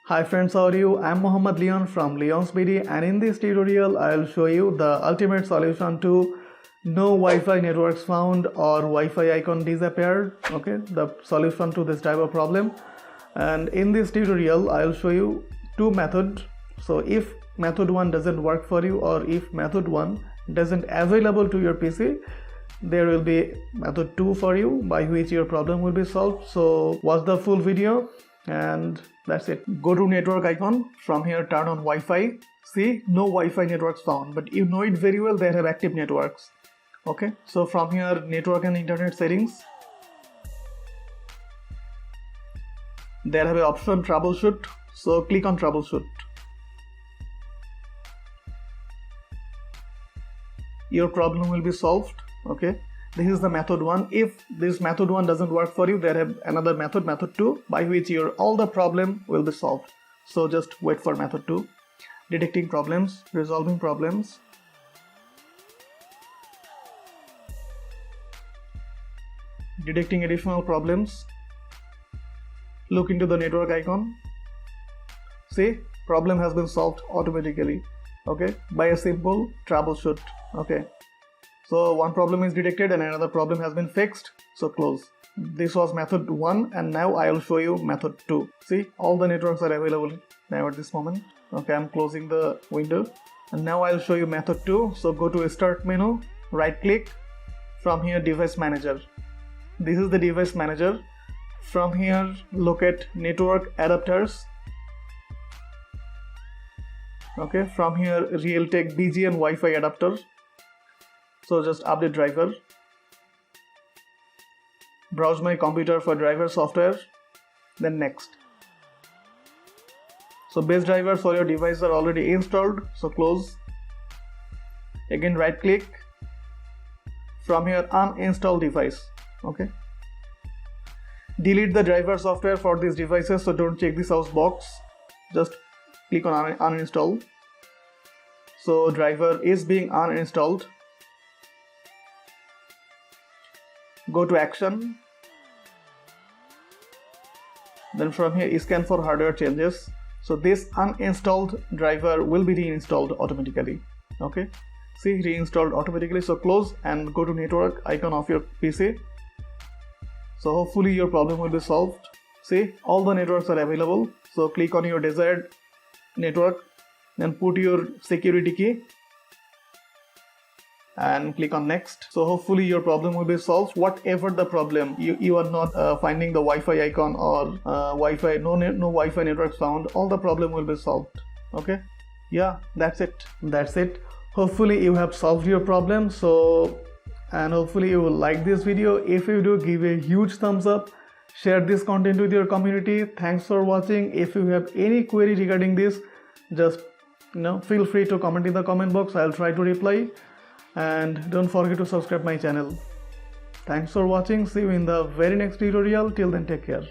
Hi friends, how are you? I'm Mohammad Leon from LeonsBD, and in this tutorial I'll show you the ultimate solution to no Wi-Fi networks found or Wi-Fi icon disappeared. Okay, the solution to this type of problem. And in this tutorial I'll show you two methods. So if method 1 doesn't work for you, or if method 1 doesn't available to your PC, there will be method 2 for you by which your problem will be solved. So watch the full video and that's it. Go to network icon. From here turn on Wi-Fi. See, no Wi-Fi networks found, but you know it very well they have active networks. Okay, so from here network and internet settings, there have an option troubleshoot. So click on troubleshoot. Your problem will be solved. Okay, this is the method 1. If this method 1 doesn't work for you, there have another method, method 2, by which your all the problem will be solved. So just wait for method 2. Detecting problems, resolving problems. Detecting additional problems. Look into the network icon. See, problem has been solved automatically. Okay, by a simple troubleshoot. Okay, so one problem is detected and another problem has been fixed. So close. This was method 1, and now I will show you method 2. See, all the networks are available now at this moment. Okay, I'm closing the window, and now I'll show you method 2. So go to start menu, right click, from here device manager. This is the device manager. From here locate network adapters. Okay, from here Realtek BGN Wi-Fi adapter. So just update driver. Browse my computer for driver software. Then next. So base drivers for your device are already installed. So close. Again right click. From here uninstall device. Okay. Delete the driver software for these devices. So don't check this house box. Just click on uninstall. So driver is being uninstalled. Go to action. Then from here scan for hardware changes. So this uninstalled driver will be reinstalled automatically. Okay, see, reinstalled automatically. So close and go to network icon of your PC. So hopefully your problem will be solved. See, all the networks are available. So click on your desired network, then put your security key and click on next. So hopefully your problem will be solved. Whatever the problem, you are not finding the Wi-Fi icon or Wi-Fi, no Wi-Fi networks found, all the problem will be solved. Okay, yeah, that's it. Hopefully you have solved your problem. So, and hopefully you will like this video. If you do, give a huge thumbs up, share this content with your community. Thanks for watching. If you have any query regarding this, just feel free to comment in the comment box. I'll try to reply. And don't forget to subscribe my channel. Thanks for watching. See you in the very next tutorial. Till then, take care.